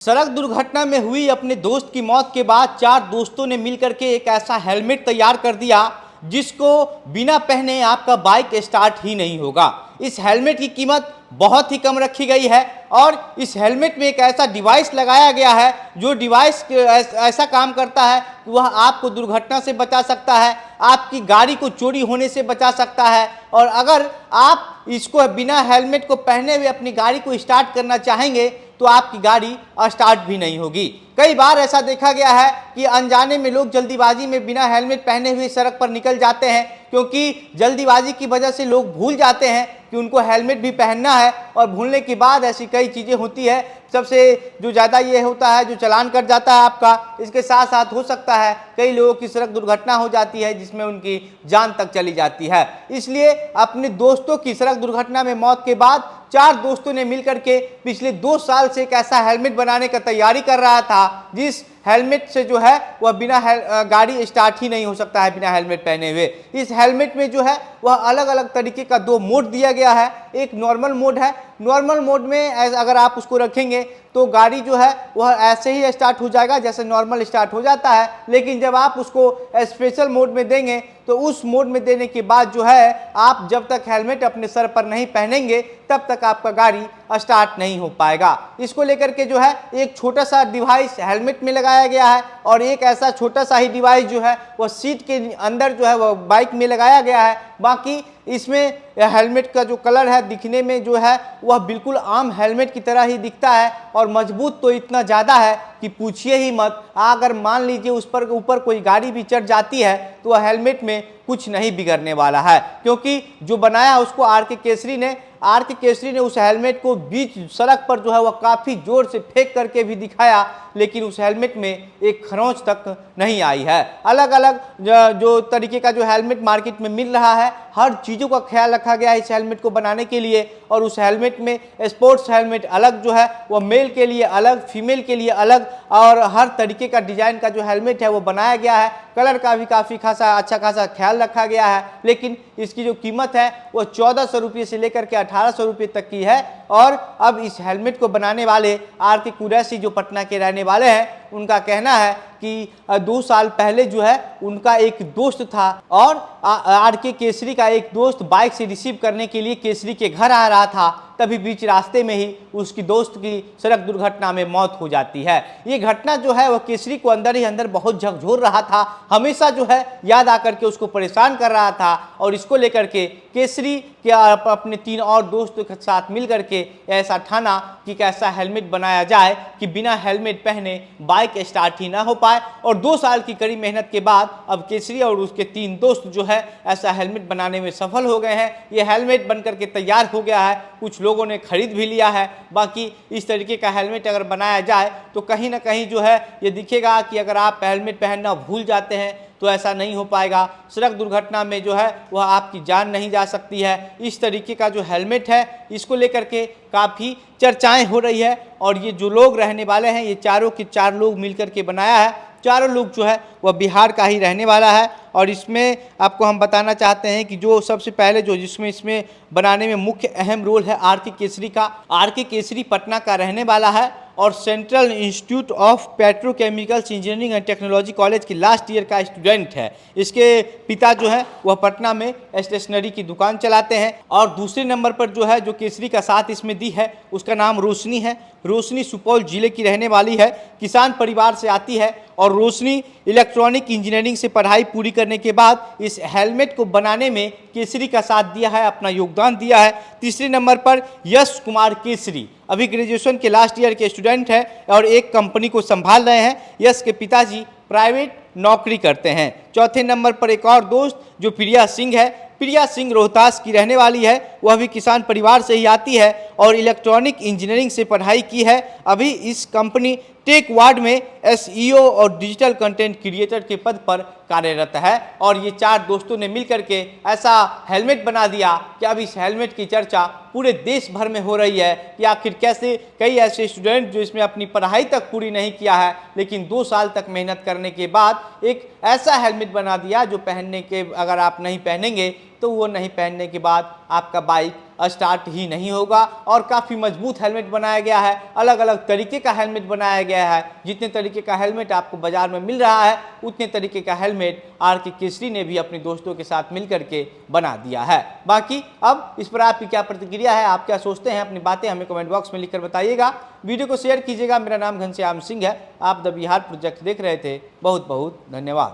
सड़क दुर्घटना में हुई अपने दोस्त की मौत के बाद चार दोस्तों ने मिलकर के एक ऐसा हेलमेट तैयार कर दिया जिसको बिना पहने आपका बाइक स्टार्ट ही नहीं होगा। इस हेलमेट की कीमत बहुत ही कम रखी गई है और इस हेलमेट में एक ऐसा डिवाइस लगाया गया है जो डिवाइस ऐसा काम करता है कि वह आपको दुर्घटना से बचा सकता है, आपकी गाड़ी को चोरी होने से बचा सकता है। और अगर आप इसको बिना हेलमेट को पहने हुए अपनी गाड़ी को स्टार्ट करना चाहेंगे तो आपकी गाड़ी स्टार्ट भी नहीं होगी। कई बार ऐसा देखा गया है कि अनजाने में लोग जल्दीबाजी में बिना हेलमेट पहने हुए सड़क पर निकल जाते हैं, क्योंकि जल्दीबाजी की वजह से लोग भूल जाते हैं कि उनको हेलमेट भी पहनना है और भूलने के बाद ऐसी कई चीज़ें होती है। सबसे जो ज़्यादा ये होता है जो चालान कट जाता है आपका, इसके साथ साथ हो सकता है कई लोगों की सड़क दुर्घटना हो जाती है जिसमें उनकी जान तक चली जाती है। इसलिए अपने दोस्तों की सड़क दुर्घटना में मौत के बाद चार दोस्तों ने मिलकर के पिछले 2 साल से एक ऐसा हेलमेट बनाने का तैयारी कर रहा था जिस हेलमेट से जो है वह बिना गाड़ी स्टार्ट ही नहीं हो सकता है बिना हेलमेट पहने हुए। इस हेलमेट में जो है वह अलग अलग तरीके का 2 मोड दिया गया है। एक नॉर्मल मोड है, नॉर्मल मोड में अगर आप उसको रखेंगे तो गाड़ी जो है वह ऐसे ही स्टार्ट हो जाएगा जैसे नॉर्मल स्टार्ट हो जाता है। लेकिन जब आप उसको स्पेशल मोड में देंगे तो उस मोड में देने के बाद जो है आप जब तक हेलमेट अपने सर पर नहीं पहनेंगे तब तक आपका गाड़ी स्टार्ट नहीं हो पाएगा। इसको लेकर के जो है एक छोटा सा डिवाइस हेलमेट में लगाया गया है और एक ऐसा छोटा सा ही डिवाइस जो है वह सीट के अंदर जो है वह बाइक में लगाया गया है। बाकी इसमें हेलमेट का जो कलर है दिखने में जो है वह बिल्कुल आम हेलमेट की तरह ही दिखता है और मजबूत तो इतना ज़्यादा है कि पूछिए ही मत। अगर मान लीजिए उस पर ऊपर कोई गाड़ी भी चढ़ जाती है तो वह हेलमेट में कुछ नहीं बिगड़ने वाला है, क्योंकि जो बनाया उसको आर के केसरी ने उस हेलमेट को बीच सड़क पर जो है वह काफ़ी जोर से फेंक करके भी दिखाया, लेकिन उस हेलमेट में एक खरोंच तक नहीं आई है। अलग अलग जो तरीके का जो हेलमेट मार्केट में मिल रहा है, हर चीज़ों का ख्याल रखा गया है इस हेलमेट को बनाने के लिए। और उस हेलमेट में स्पोर्ट्स हेलमेट अलग जो है वह मेल के लिए अलग, फीमेल के लिए अलग और हर तरीके का डिजाइन का जो हेलमेट है वो बनाया गया है। कलर का भी काफ़ी अच्छा खासा ख्याल रखा गया है। लेकिन इसकी जो कीमत है वो 1400 रुपये से लेकर के 1800 रुपये तक की है। और अब इस हेलमेट को बनाने वाले आर के कुरैशी जो पटना के रहने वाले हैं, उनका कहना है कि 2 साल पहले जो है उनका एक दोस्त था और आर के केसरी का एक दोस्त बाइक से रिसीव करने के लिए केसरी के घर आ रहा था, तभी बीच रास्ते में ही उसकी दोस्त की सड़क दुर्घटना में मौत हो जाती है। ये घटना जो है वह केसरी को अंदर ही अंदर बहुत झकझोर रहा था, हमेशा जो है याद आकर के उसको परेशान कर रहा था। और इसको लेकर के केसरी के अपने 3 और दोस्तों के साथ मिल करके ऐसा ठाना कि कैसा हेलमेट बनाया जाए कि बिना हेलमेट पहने बाइक स्टार्ट ही ना हो पाए। और 2 साल की कड़ी मेहनत के बाद अब केसरी और उसके 3 दोस्त जो है ऐसा हेलमेट बनाने में सफल हो गए हैं। ये हेलमेट बनकर के तैयार हो गया है, कुछ लोगों ने खरीद भी लिया है। बाकी इस तरीके का हेलमेट अगर बनाया जाए तो कहीं ना कहीं जो है ये दिखेगा कि अगर आप हेलमेट पहनना भूल जाते हैं तो ऐसा नहीं हो पाएगा। सड़क दुर्घटना में जो है वह आपकी जान नहीं जा सकती है। इस तरीके का जो हेलमेट है इसको लेकर के काफ़ी चर्चाएं हो रही है। और ये जो लोग रहने वाले हैं ये चारों के 4 लोग मिलकर के बनाया है। चारों लोग जो है वह बिहार का ही रहने वाला है। और इसमें आपको हम बताना चाहते हैं कि जो सबसे पहले जो इसमें बनाने में मुख्य अहम रोल है आर के केसरी का। आर के केसरी पटना का रहने वाला है और central institute of petrochemicals engineering and technology college की लास्ट ईयर का स्टूडेंट है। इसके पिता जो है वह पटना में स्टेशनरी की दुकान चलाते हैं। और दूसरे नंबर पर जो है जो केसरी का साथ इसमें दी है उसका नाम रोशनी है। रोशनी सुपौल जिले की रहने वाली है, किसान परिवार से आती है और रोशनी इलेक्ट्रॉनिक इंजीनियरिंग से पढ़ाई पूरी करने के बाद इस हेलमेट को बनाने में केसरी का साथ दिया है, अपना योगदान दिया है। तीसरे नंबर पर यश कुमार केसरी अभी ग्रेजुएशन के लास्ट ईयर के स्टूडेंट है और एक कंपनी को संभाल रहे हैं। यश के पिताजी प्राइवेट नौकरी करते हैं। चौथे नंबर पर एक और दोस्त जो प्रिया सिंह है। प्रिया सिंह रोहतास की रहने वाली है, वह भी किसान परिवार से ही आती है और इलेक्ट्रॉनिक इंजीनियरिंग से पढ़ाई की है। अभी इस कंपनी टेक वार्ड में SEO और डिजिटल कंटेंट क्रिएटर के पद पर कार्यरत है। और ये 4 दोस्तों ने मिलकर के ऐसा हेलमेट बना दिया कि अब इस हेलमेट की चर्चा पूरे देश भर में हो रही है कि आखिर कैसे कई ऐसे स्टूडेंट जो इसमें अपनी पढ़ाई तक पूरी नहीं किया है लेकिन 2 साल तक मेहनत करने के बाद एक ऐसा हेलमेट बना दिया जो पहनने के अगर आप नहीं पहनेंगे तो वो नहीं पहनने के बाद आपका बाइक स्टार्ट ही नहीं होगा। और काफ़ी मजबूत हेलमेट बनाया गया है, अलग अलग तरीके का हेलमेट बनाया गया है। जितने तरीके का हेलमेट आपको बाजार में मिल रहा है उतने तरीके का हेलमेट आर.के. केसरी ने भी अपने दोस्तों के साथ मिलकर के बना दिया है। बाकी अब इस पर आपकी क्या प्रतिक्रिया है, आप क्या सोचते हैं, अपनी बातें हमें कमेंट बॉक्स में लिखकर बताइएगा। वीडियो को शेयर कीजिएगा। मेरा नाम घनश्याम सिंह है, आप द बिहार प्रोजेक्ट देख रहे थे। बहुत बहुत धन्यवाद।